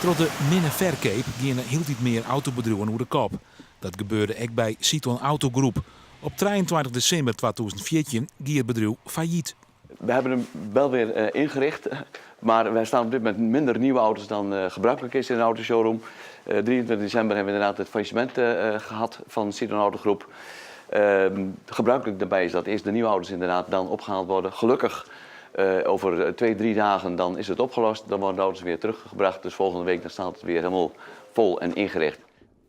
Door de minder verkoop gingen hield iets meer autobedrijven over de kop. Dat gebeurde ook bij Citroën Autogroep. Op 23 december 2014 ging het bedrijf failliet. We hebben hem wel weer ingericht, maar wij staan op dit moment minder nieuwe auto's dan gebruikelijk is in een autoshowroom. 23 december hebben we inderdaad het faillissement gehad van Citroën Autogroep. Gebruikelijk daarbij is dat eerst de nieuwe auto's inderdaad dan opgehaald worden. Gelukkig over 2-3 dagen dan is het opgelost, dan worden de auto's weer teruggebracht. Dus volgende week dan staat het weer helemaal vol en ingericht.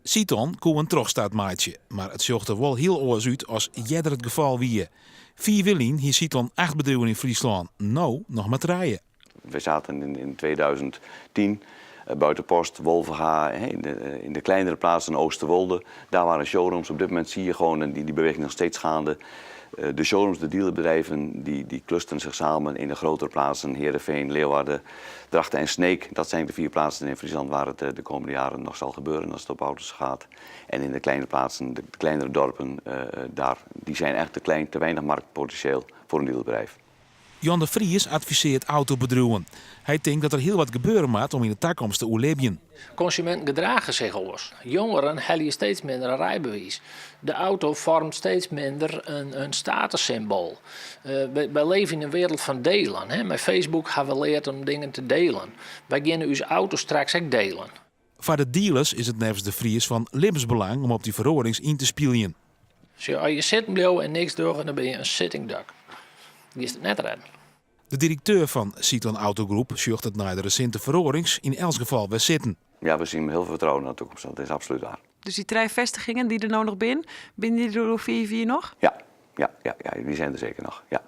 Citroën kon een terugstaatmaatje, maar het zocht er wel heel oors uit als jeder het geval wie. 4 wielien hier Citroën 8 bedrijven in Friesland. Nou, nog maar rijden. We zaten in 2010 Buitenpost, Wolvenga, in de kleinere plaatsen in Oosterwolde. Daar waren showrooms. Op dit moment zie je gewoon die beweging nog steeds gaande. De showrooms, de dealerbedrijven, die clusteren zich samen in de grotere plaatsen. Heerenveen, Leeuwarden, Drachten en Sneek. Dat zijn de 4 plaatsen in Friesland waar het de komende jaren nog zal gebeuren als het op auto's gaat. En in de kleine plaatsen, de kleinere dorpen, die zijn echt te klein, te weinig marktpotentieel voor een dealerbedrijf. Jan de Vries adviseert autobedrijven. Hij denkt dat er heel wat gebeuren moet om in de toekomst te overleven. Consumenten gedragen zich anders. Jongeren hebben steeds minder een rijbewijs. De auto vormt steeds minder een statussymbool. Wij leven in een wereld van delen. Hè? Met Facebook hebben we geleerd om dingen te delen. Wij gaan onze auto straks ook delen. Voor de dealers is het nevens de Vries van levensbelang om op die verorings in te spelen. Als je zit blijft en niks doet, dan ben je een sitting duck. Die is het net redden. De directeur van Citroën Autogroep zorgt het na de recente verorings in elk geval weer zitten. Ja, we zien met heel veel vertrouwen naar de toekomst. Dat is absoluut waar. Dus die 3 vestigingen die er nou nog binnen die er door 4 nog? Ja, die zijn er zeker nog. Ja.